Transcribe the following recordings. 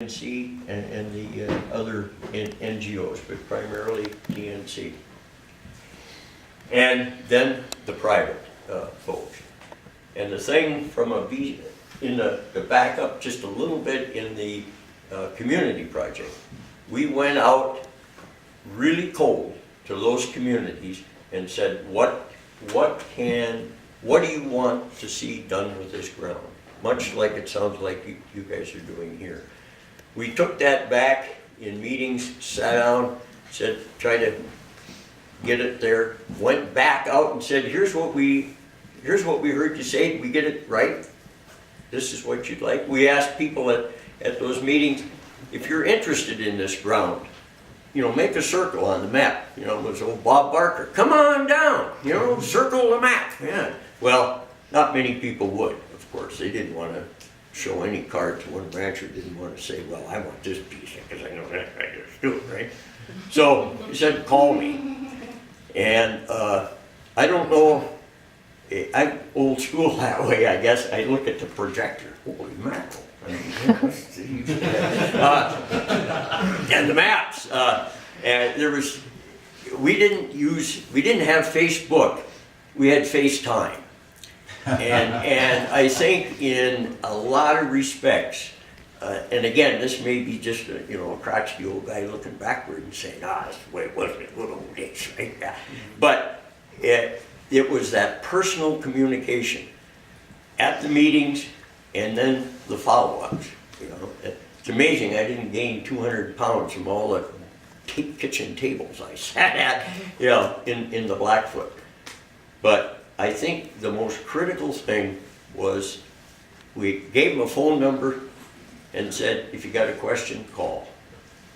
TNC and the other NGOs, but primarily TNC. And then the private folks. And the thing from to back up just a little bit in the community project, we went out really cold to those communities and said, what do you want to see done with this ground? Much like it sounds like you guys are doing here. We took that back in meetings, sat down, said, try to get it there, went back out and said, here's what we heard you say, did we get it right? This is what you'd like. We asked people at those meetings, if you're interested in this ground, make a circle on the map. It was old Bob Barker, come on down, circle the map. Yeah. Well, not many people would, of course. They didn't want to show any card to one rancher, didn't want to say, well, I want this piece because I know that I just do it, right? So he said, call me. And I don't know, I'm old school that way, I guess. I look at the projector, holy mackerel. And the maps. And we didn't have Facebook, we had FaceTime. And I think in a lot of respects, and again, this may be just a crotchety old guy looking backward and saying, that's the way it was in the good old days, right? Yeah. But it was that personal communication at the meetings and then the follow-ups. It's amazing I didn't gain 200 pounds from all the kitchen tables I sat at, in the Blackfoot. But I think the most critical thing was we gave them a phone number and said, if you got a question, call.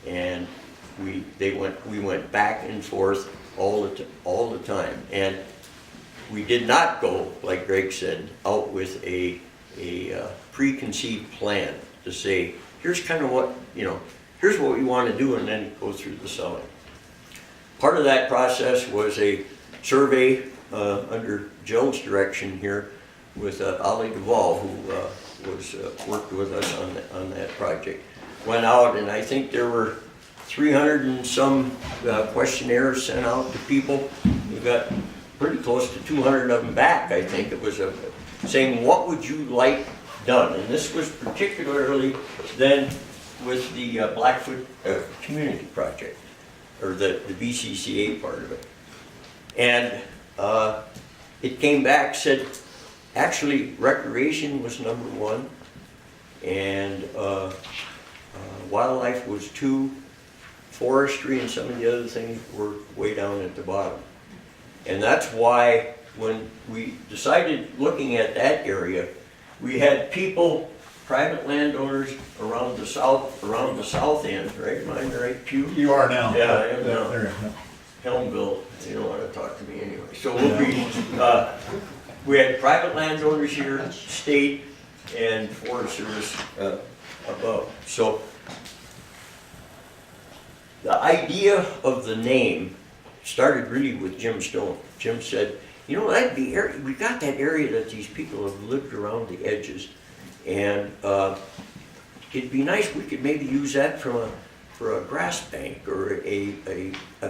And we went back and forth all the time. And we did not go, like Greg said, out with a preconceived plan to say, here's kind of what, here's what we want to do, and then go through the selling. Part of that process was a survey under Jill's direction here with Ali Duvall, who worked with us on that project. Went out, and I think there were 300 and some questionnaires sent out to people. We got pretty close to 200 of them back, I think. It was saying, what would you like done? And this was particularly then with the Blackfoot Community Project, or the BCCA part of it. And it came back, said, actually, recreation was number one, and wildlife was two, forestry and some of the other things were way down at the bottom. And that's why when we decided looking at that area, we had people, private landowners around the south end, right? Am I right, Pew? You are now. Yeah, I am now. Helmville, you don't want to talk to me anyway. So we had private landowners here, state, and Forest Service above. So the idea of the name started really with Jim Stone. Jim said, that'd be area. We got that area that these people have lived around the edges, and it'd be nice. We could maybe use that for a grass bank or a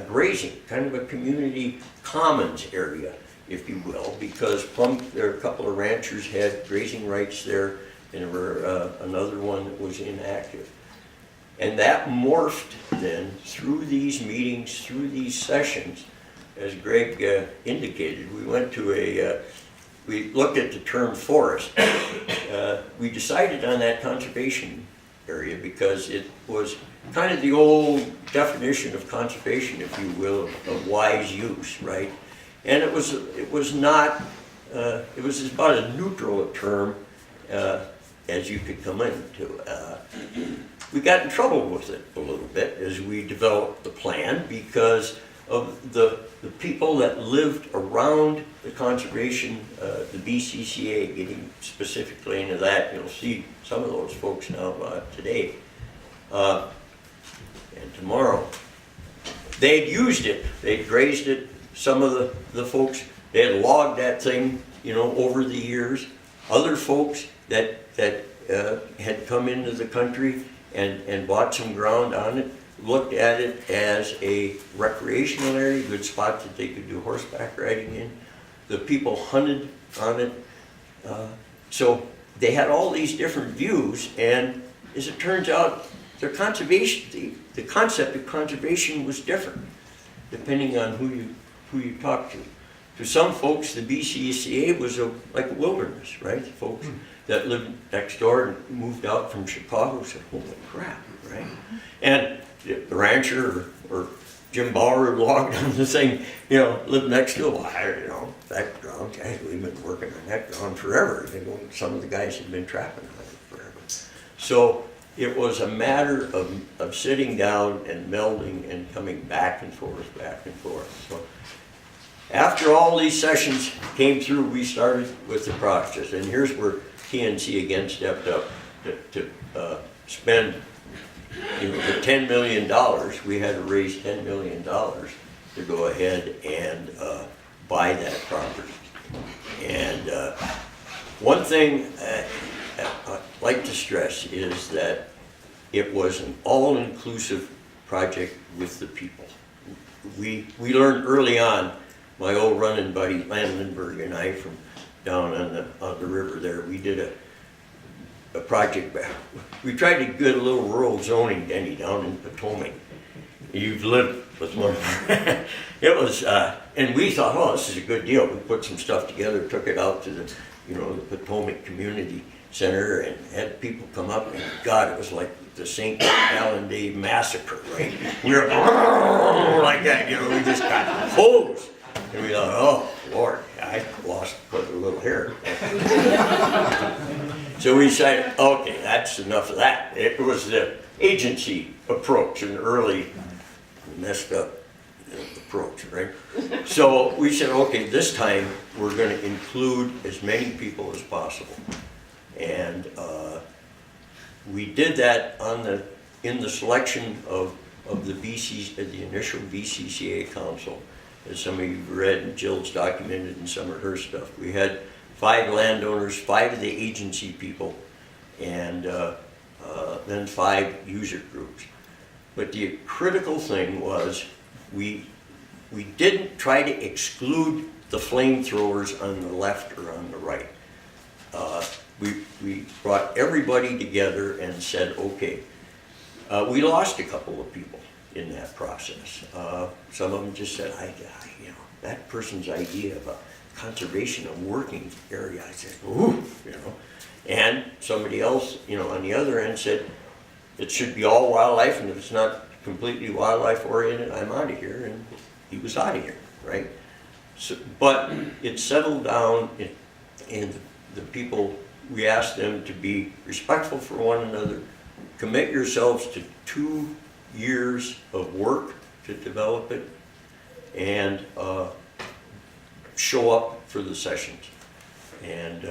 grazing, kind of a community commons area, if you will, because there are a couple of ranchers had grazing rights there, and there were another one that was inactive. And that morphed then through these meetings, through these sessions, as Greg indicated. We went to we looked at the term forest. We decided on that conservation area because it was kind of the old definition of conservation, if you will, of wise use, right? And it was not, it was about as neutral a term as you could come into. We got in trouble with it a little bit as we developed the plan because of the people that lived around the conservation, the BCCA, getting specifically into that. You'll see some of those folks now today and tomorrow. They'd used it, they'd grazed it. Some of the folks, they had logged that thing, over the years. Other folks that had come into the country and bought some ground on it, looked at it as a recreational area, good spot that they could do horseback riding in. The people hunted on it. So they had all these different views, and as it turns out, their conservation, the concept of conservation was different, depending on who you talk to. To some folks, the BCCA was like a wilderness, right? Folks that lived next door and moved out from Chicago said, holy crap, right? And the rancher or Jim Bauer who logged on the thing, lived next to him. That ground, guys, we've been working on that ground forever. Some of the guys had been trapping on it forever. So it was a matter of sitting down and melding and coming back and forth, back and forth. So after all these sessions came through, we started with the process. And here's where TNC again stepped up to spend the $10 million. We had to raise $10 million to go ahead and buy that property. And one thing I'd like to stress is that it was an all-inclusive project with the people. We learned early on, my old running buddy Lan Lindbergh and I from down on the river there, we did a project back. We tried to get a little rural zoning, Denny, down in Potomac. You've lived with one. It was, and we thought, oh, this is a good deal. We put some stuff together, took it out to the Potomac Community Center, and had people come up, and God, it was like the St. Allen Day Massacre, right? We were like that, we just got hosed. And we thought, oh, Lord, I lost quite a little hair. So we said, okay, that's enough of that. It was the agency approach, an early messed up approach, right? So we said, okay, this time we're going to include as many people as possible. And we did that in the selection of the initial BCCA council. As some of you read, and Jill's documented in some of her stuff. We had 5 landowners, 5 of the agency people, and then 5 user groups. But the critical thing was we didn't try to exclude the flamethrowers on the left or on the right. We brought everybody together and said, okay, we lost a couple of people in that process. Some of them just said, that person's idea of a conservation and working area, I said, ooh, And somebody else, on the other end said, it should be all wildlife, and if it's not completely wildlife oriented, I'm out of here, and he was out of here, right? So, but it settled down, and the people, we asked them to be respectful for one another, commit yourselves to 2 years of work to develop it, and show up for the sessions. And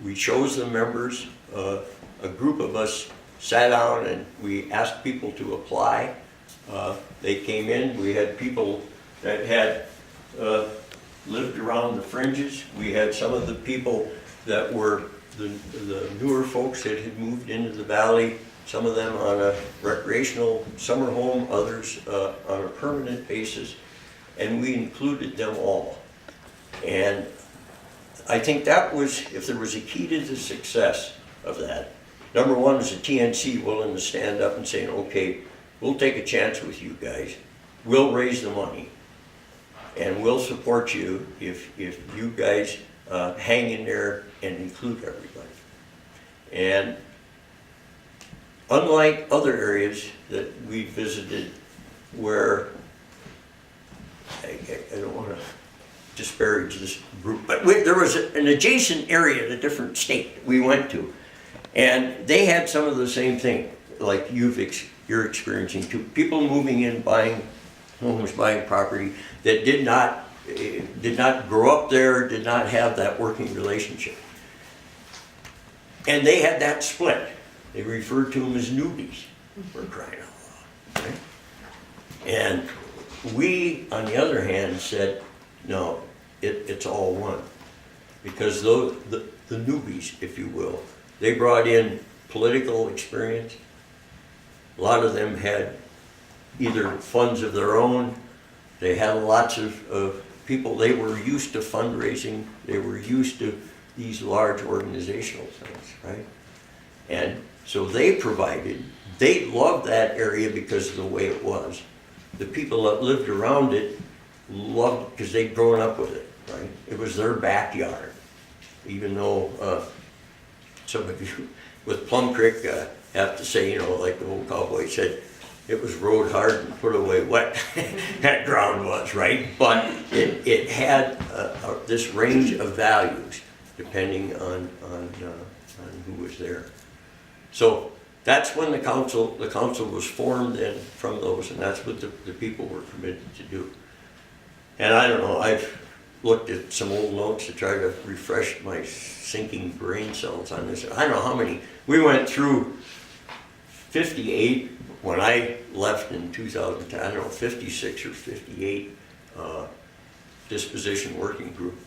we chose the members. A group of us sat down and we asked people to apply. They came in. We had people that had lived around the fringes. We had some of the people that were the newer folks that had moved into the valley, some of them on a recreational summer home, others on a permanent basis, and we included them all. And I think that was, if there was a key to the success of that, number one was the TNC willing to stand up and saying, okay, we'll take a chance with you guys, we'll raise the money, and we'll support you if you guys hang in there and include everybody. And unlike other areas that we visited where, I don't want to disparage this group, but there was an adjacent area in a different state we went to, and they had some of the same thing, like you're experiencing too. People moving in, buying homes, buying property that did not grow up there, did not have that working relationship. And they had that split. They referred to them as newbies, for crying out loud. Right? And we, on the other hand, said, no, it's all one. Because the newbies, if you will, they brought in political experience, A lot of them had either funds of their own, they had lots of people, they were used to fundraising, they were used to these large organizational things, right? And so they loved that area because of the way it was. The people that lived around it loved it because they'd grown up with it, right? It was their backyard. Even though some of you with Plum Creek have to say, like the old cowboy said, it was rode hard and put away wet. That ground was, right? But it had this range of values depending on who was there. So that's when the council was formed, and from those, and that's what the people were committed to do. And I don't know, I've looked at some old notes to try to refresh my sinking brain cells on this. I don't know how many. We went through 58 when I left in 2010, I don't know, 56 or 58 disposition working group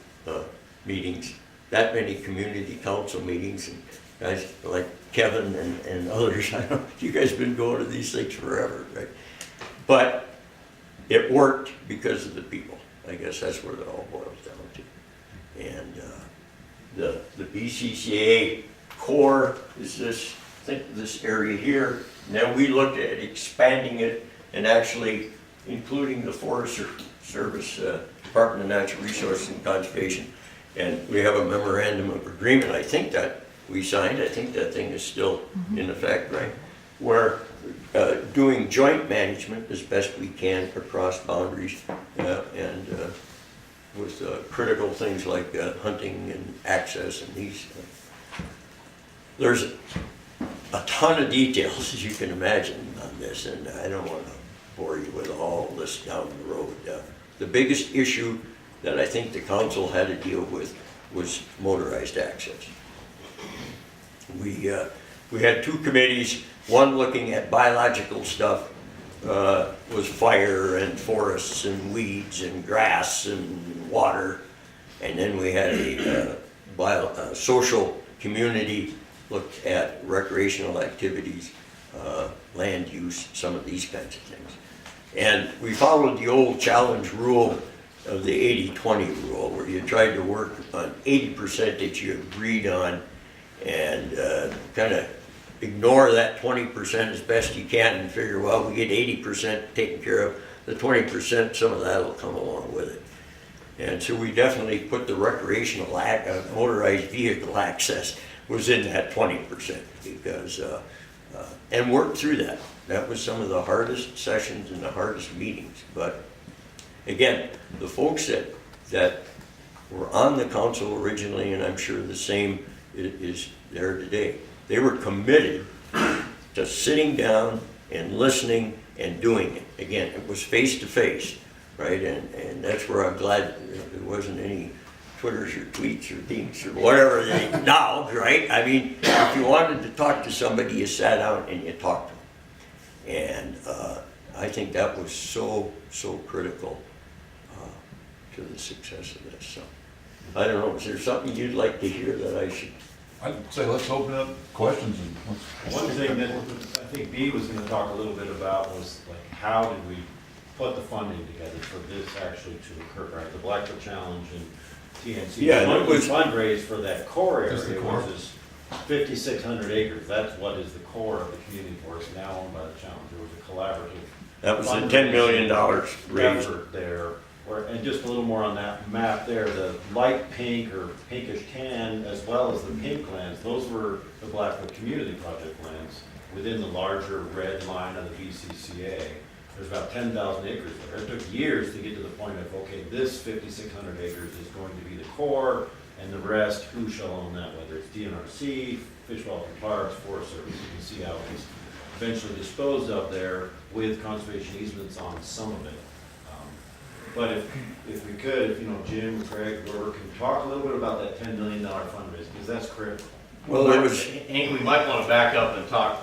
meetings, that many community council meetings, and guys like Kevin and others. I don't know, you guys have been going to these things forever, right? But it worked because of the people. I guess that's what it all boils down to. And the BCCA core is this area here. And then we looked at expanding it and actually including the Forest Service, Department of Natural Resources and Conservation. And we have a memorandum of agreement, I think, that we signed. I think that thing is still in effect, right? We're doing joint management as best we can across boundaries and with critical things like hunting and access and these. There's a ton of details, as you can imagine, on this, and I don't want to bore you with all this down the road. The biggest issue that I think the council had to deal with was motorized access. We had two committees, one looking at biological stuff, was fire and forests and weeds and grass and water, and then we had a social community looked at recreational activities, land use, some of these kinds of things. And we followed the old challenge rule of the 80-20 rule, where you tried to work on 80% that you agreed on and kind of ignore that 20% as best you can and figure, well, we get 80% taken care of, the 20%, some of that will come along with it. And so we definitely put the recreational motorized vehicle access was in that 20% because, and worked through that. That was some of the hardest sessions and the hardest meetings. But again, the folks that were on the council originally, and I'm sure the same is there today, they were committed to sitting down and listening and doing it. Again, it was face to face, right? And that's where I'm glad there wasn't any Twitters or tweets or dinks or whatever they now, right? I mean, if you wanted to talk to somebody, you sat down and you talked to them. And I think that was so critical to the success of this. So, I don't know, is there something you'd like to hear that I should? I'd say let's open up questions. And one thing that I think Bee was going to talk a little bit about was like how did we put the funding together for this actually to occur, right? The Blackfoot Challenge and TNC. Yeah, it was fundraised for that core area, the core. which is 5,600 acres. That's what is the core of the community forest now owned by the Challenge. There was a collaborative. That was the $10 million raised. Effort there. And just a little more on that map there, the light pink or pinkish tan, as well as the pink lands, those were the Blackfoot Community Project lands within the larger red line of the BCCA. There's about 10,000 acres there. It took years to get to the point of, okay, this 5,600 acres is going to be the core, and the rest, who shall own that, whether it's DNRC, Fish, Wildlife and Parks, Forest Service. You can see how it was eventually disposed of there with conservation easements on some of it. But if we could, if Jim, Craig, whoever can talk a little bit about that $10 million fundraising, because that's critical. Well, there was. Hank, we might want to back up and talk,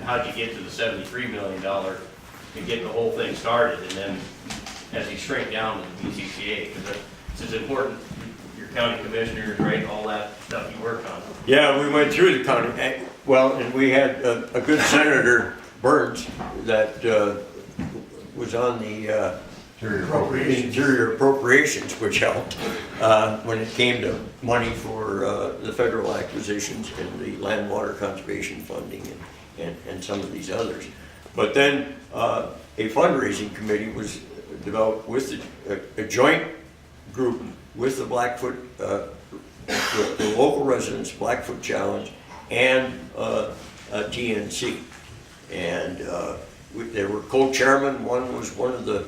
how'd you get to the $73 million and get the whole thing started, and then as you shrink down to the BCCA, because this is important. Your county commissioners, right, all that stuff you work on. Yeah, we went through the county. Well, and we had a good senator Burns that was on the Interior Appropriations, which helped when it came to money for the federal acquisitions and the land water conservation funding and some of these others. But then a fundraising committee was developed with a joint group with the Blackfoot, the local residents, Blackfoot Challenge, and TNC. And there were co-chairmen. One was one of the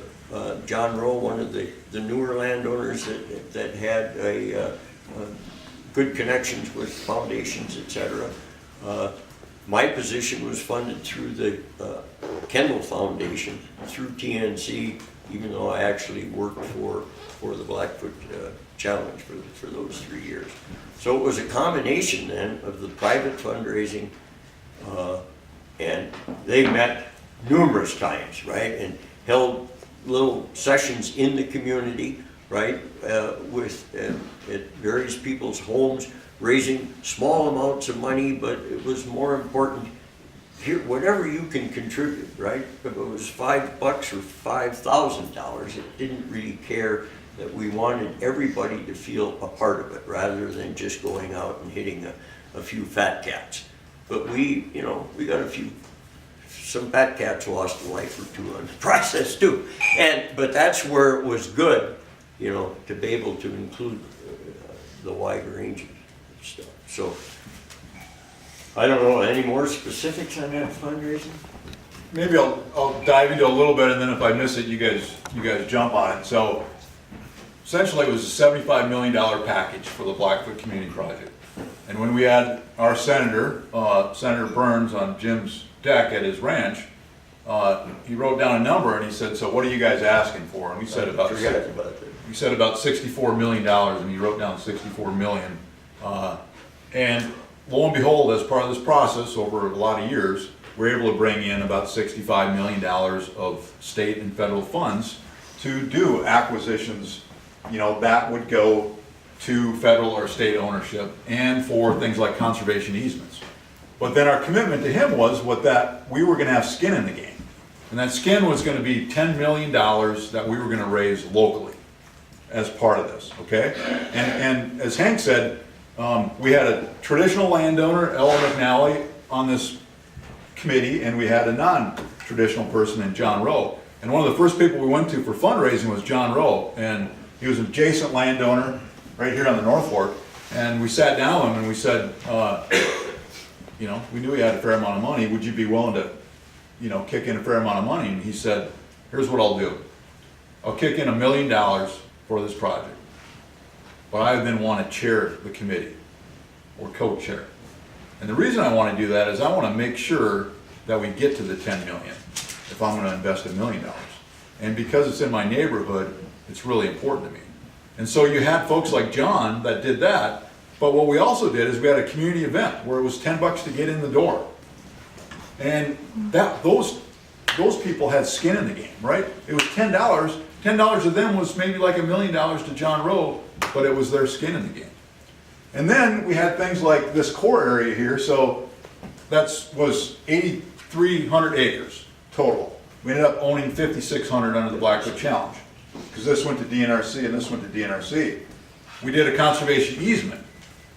John Rowe, one of the newer landowners that had good connections with foundations, etc. My position was funded through the Kendall Foundation, through TNC, even though I actually worked for the Blackfoot Challenge for those 3 years. So it was a combination then of the private fundraising, and they met numerous times, right, and held little sessions in the community, right, at various people's homes, raising small amounts of money, but it was more important, here, whatever you can contribute, right? If it was $5 or $5,000, it didn't really care, that we wanted everybody to feel a part of it, rather than just going out and hitting a few fat cats. But we, you know, we got some fat cats lost a life or two on the process too. But that's where it was good, you know, to be able to include the wide range of stuff. So, I don't know, any more specifics on that fundraising? Maybe I'll dive into a little bit, and then if I miss it, you guys jump on it. So, essentially, it was a $75 million package for the Blackfoot Community Project. And when we had our senator, Senator Burns, on Jim's deck at his ranch, he wrote down a number and he said, "So what are you guys asking for?" And we said about $64 million, and he wrote down 64 million. And lo and behold, as part of this process, over a lot of years, we're able to bring in about $65 million of state and federal funds to do acquisitions, you know, that would go to federal or state ownership, and for things like conservation easements. But then our commitment to him was that we were going to have skin in the game. And that skin was going to be $10 million that we were going to raise locally as part of this, okay? And as Hank said, we had a traditional landowner, Ella McNally, on this committee, and we had a non-traditional person in John Rowe. And one of the first people we went to for fundraising was John Rowe, and he was an adjacent landowner right here on the North Fork. And we sat down with him and we said, you know, we knew he had a fair amount of money. Would you be willing to, you know, kick in a fair amount of money? And he said, "Here's what I'll do. I'll kick in $1 million for this project. But I then want to chair the committee, or co-chair. And the reason I want to do that is I want to make sure that we get to the 10 million if I'm going to invest $1 million. And because it's in my neighborhood, it's really important to me." And so you had folks like John that did that. But what we also did is we had a community event where it was $10 to get in the door. And those people had skin in the game, right? It was $10. $10 of them was maybe like $1 million to John Rowe, but it was their skin in the game. And then we had things like this core area here. So that was 8,300 acres total. We ended up owning 5,600 under the Blackfoot Challenge, because this went to DNRC and this went to DNRC. We did a conservation easement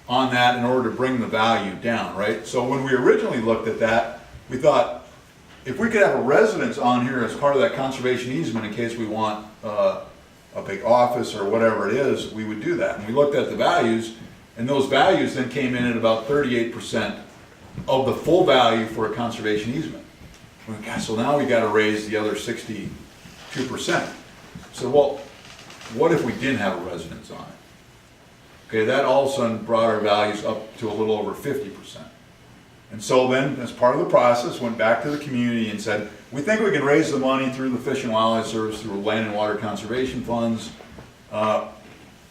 on that in order to bring the value down, right? So when we originally looked at that, we thought, if we could have a residence on here as part of that conservation easement in case we want a big office or whatever it is, we would do that. And we looked at the values, and those values then came in at about 38% of the full value for a conservation easement. We went, "God, so now we got to raise the other 62%. So, well, what if we didn't have a residence on it? Okay, that all of a sudden brought our values up to a little over 50%. And so then, as part of the process, went back to the community and said, we think we can raise the money through the Fish and Wildlife Service, through land and water conservation funds.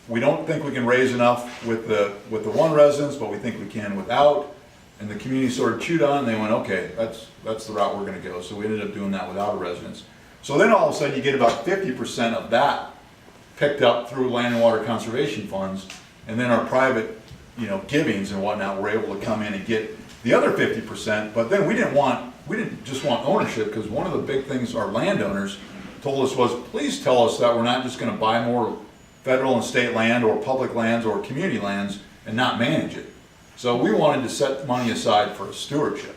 We don't think we can raise enough with the one residence, but we think we can without. And the community sort of chewed on, and they went, okay, that's the route we're gonna go. So we ended up doing that without a residence. So then all of a sudden you get about 50% of that picked up through land and water conservation funds, and then our private, you know, givings and whatnot were able to come in and get the other 50%. But then we didn't want we didn't just want ownership, because one of the big things our landowners told us was, please tell us that we're not just gonna buy more federal and state land or public lands or community lands and not manage it. So we wanted to set money aside for a stewardship,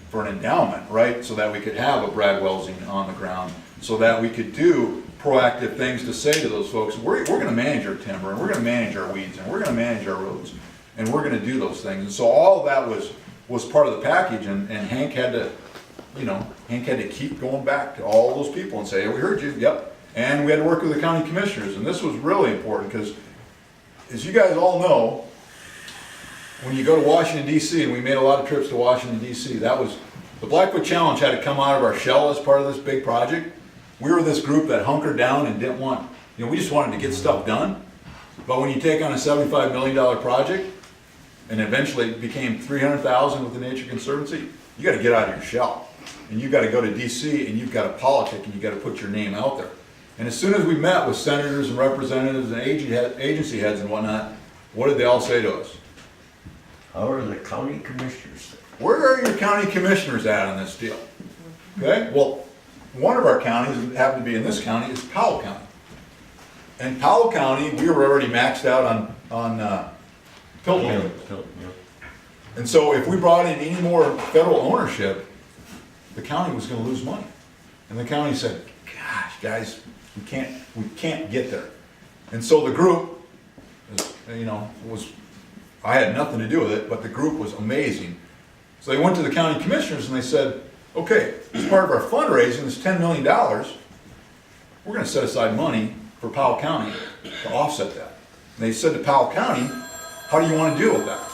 for an endowment, right? So that we could have a Brad Welsing on the ground, so that we could do proactive things to say to those folks, we're gonna manage our timber, and we're gonna manage our weeds, and we're gonna manage our roads, and we're gonna do those things. And so all of that was part of the package, and Hank had to, Hank had to keep going back to all those people and say, we heard you, yep. And we had to work with the county commissioners, and this was really important, because as you guys all know, when you go to Washington DC, and we made a lot of trips to Washington DC, that was, the Blackfoot Challenge had to come out of our shell as part of this big project. We were this group that hunkered down and didn't want, we just wanted to get stuff done. But when you take on a $75 million project, and eventually it became $300,000 with the Nature Conservancy, you gotta get out of your shell. And you gotta go to DC, and you've gotta politic, and you gotta put your name out there. And as soon as we met with senators and representatives and agency heads and whatnot, what did they all say to us? How are the county commissioners? Where are your county commissioners at on this deal? Okay, well, one of our counties that happened to be in this county is Powell County. And Powell County, we were already maxed out on Piltdown. And so if we brought in any more federal ownership, the county was gonna lose money. And the county said, gosh, guys, we can't get there. And so the group, I had nothing to do with it, but the group was amazing. So they went to the county commissioners and they said, okay, as part of our fundraising, this $10 million, we're gonna set aside money for Powell County to offset that. And they said to Powell County, how do you wanna deal with that?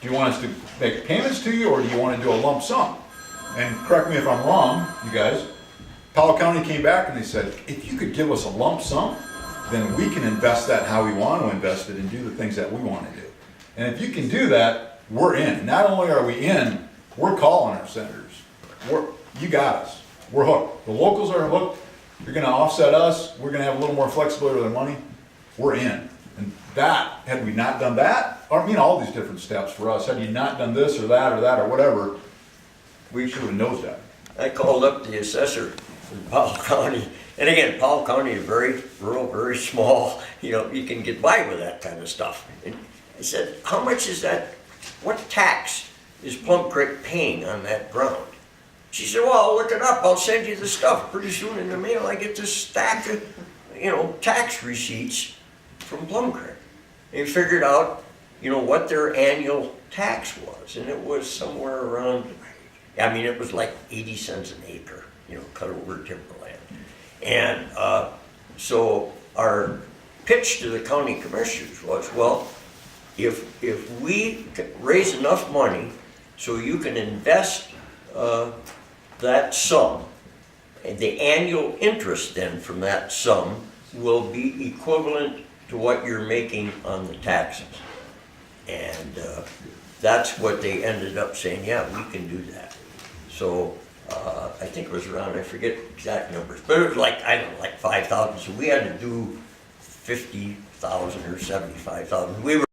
Do you want us to make payments to you, or do you wanna do a lump sum? And correct me if I'm wrong, you guys, Powell County came back and they said, if you could give us a lump sum, then we can invest that how we want to invest it and do the things that we want to do. And if you can do that, we're in. Not only are we in, we're calling our senators. You got us. We're hooked. The locals are hooked. You're going to offset us. We're going to have a little more flexibility with our money. We're in. And that, had we not done that, all these different steps for us, had you not done this or that or whatever, we should have nosedived. I called up the assessor in Powell County, and again, Powell County is very rural, very small, you can get by with that kind of stuff. And I said, how much is that, what tax is Plum Creek paying on that ground? She said, well, I'll look it up, I'll send you the stuff. Pretty soon in the mail, I get this stack of, tax receipts from Plum Creek. They figured out, what their annual tax was, and it was somewhere around, it was like 80 cents an acre, cut over timberland. And so our pitch to the county commissioners was, well, if we raise enough money so you can invest that sum, and the annual interest then from that sum will be equivalent to what you're making on the taxes. And that's what they ended up saying, yeah, we can do that. So I think it was around, I forget exact numbers, but it was like 5,000. So we had to do 50,000 or 75,000. We were